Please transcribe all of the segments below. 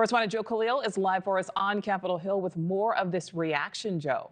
Correspondent Joe Khalil is live for us on Capitol Hill with more of this reaction, Joe.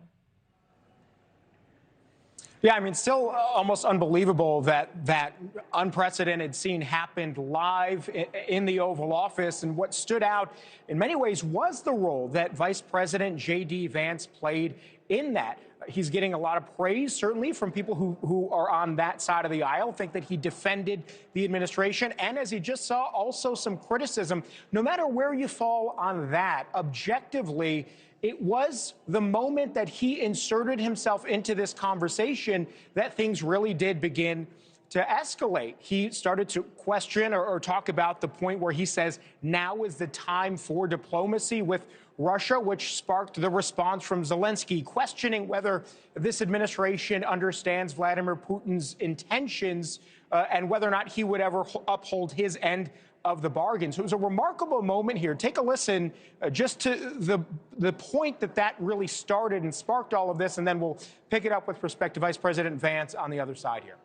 Yeah, I mean, still almost unbelievable that that unprecedented scene happened live in the Oval Office. And what stood out in many ways was the role that Vice President JD Vance played in that. He's getting a lot of praise, certainly, from people who are on that side of the aisle, think that he defended the administration. And as he just saw, also some criticism. No matter where you fall on that, objectively, it was the moment that he inserted himself into this conversation that things really did begin to escalate. He started to question or talk about the point where he says now is the time for diplomacy with Russia, which sparked the response from Zelenskyy, questioning whether this administration understands Vladimir Putin's intentions and whether or not he would ever uphold his end of the bargain. So it was a remarkable moment here. Take a listen just to the point that really started and sparked all of this, and then we'll pick it up with respect to Vice President Vance on the other side here.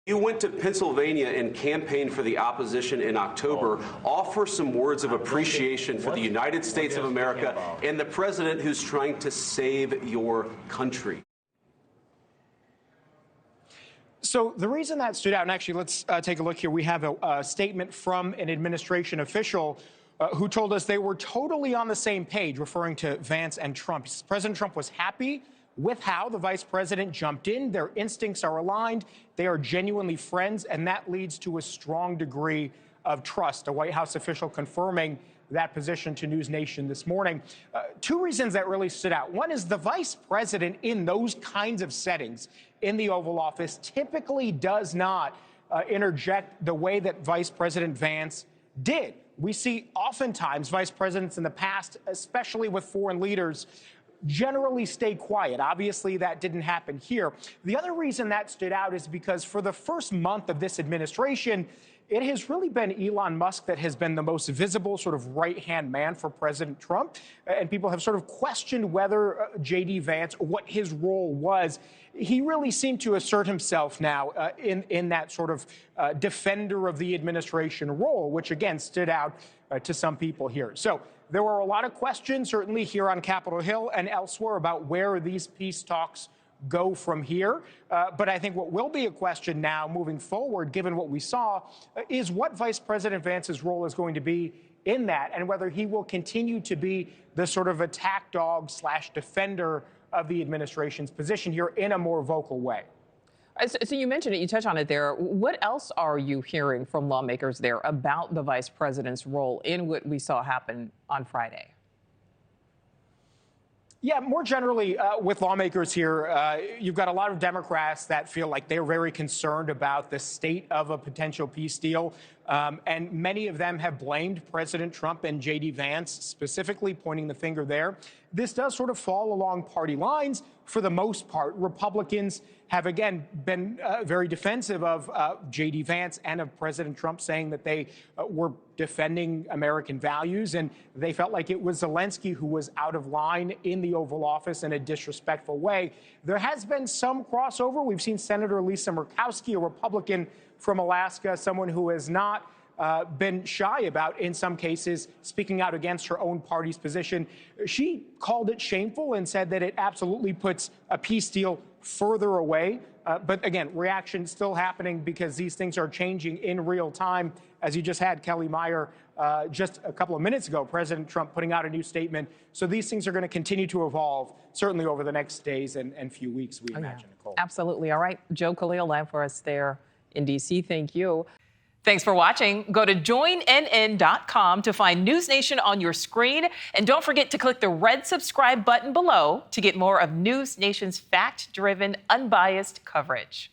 You went to Pennsylvania and campaigned for the opposition in October. Offer some words of appreciation for the United States of America and the president who's trying to save your country. So the reason that stood out, and actually let's take a look here. We have a statement from an administration official who told us they were totally on the same page, referring to Vance and Trump. President Trump was happy with how the vice president jumped in. Their instincts are aligned. They are genuinely friends, and that leads to a strong degree of trust. A White House official confirming that position to NewsNation this morning. Two reasons that really stood out. One is the vice president in those kinds of settings in the Oval Office typically does not interject the way that Vice President Vance did. We see oftentimes vice presidents in the past, especially with foreign leaders, generally stay quiet. Obviously, that didn't happen here. The other reason that stood out is because for the first month of this administration, it has really been Elon Musk that has been the most visible sort of right-hand man for President Trump. And people have sort of questioned whether JD Vance, what his role was. He really seemed to assert himself now in that sort of defender of the administration role, which again stood out to some people here. So there were a lot of questions, certainly here on Capitol Hill and elsewhere, about where these peace talks go from here. But I think what will be a question now moving forward, given what we saw, is what Vice President Vance's role is going to be in that, and whether he will continue to be the sort of attack dog / defender of the administration's position here in a more vocal way. So you mentioned it, you touched on it there. What else are you hearing from lawmakers there about the vice president's role in what we saw happen on Friday? Yeah, more generally with lawmakers here, you've got a lot of Democrats that feel like they're very concerned about the state of a potential peace deal. And many of them have blamed President Trump and JD Vance, specifically pointing the finger there. This does sort of fall along party lines for the most part. Republicans have, again, been very defensive of JD Vance and of President Trump, saying that they were defending American values, and they felt like it was Zelenskyy who was out of line in the Oval Office in a disrespectful way. There has been some crossover. We've seen Senator Lisa Murkowski, a Republican from Alaska, someone who has not been shy about, in some cases, speaking out against her own party's position. She called it shameful and said that it absolutely puts a peace deal further away. But again, reaction still happening because these things are changing in real time. As you just had Kelly Meyer just a couple of minutes ago, President Trump putting out a new statement. So these things are going to continue to evolve, certainly over the next days and few weeks, we imagine, Nichole. Absolutely. All right. Joe Khalil live for us there in D.C. Thank you. Thanks for watching. Go to joinnn.com to find NewsNation on your screen. And don't forget to click the red subscribe button below to get more of NewsNation's fact-driven, unbiased coverage.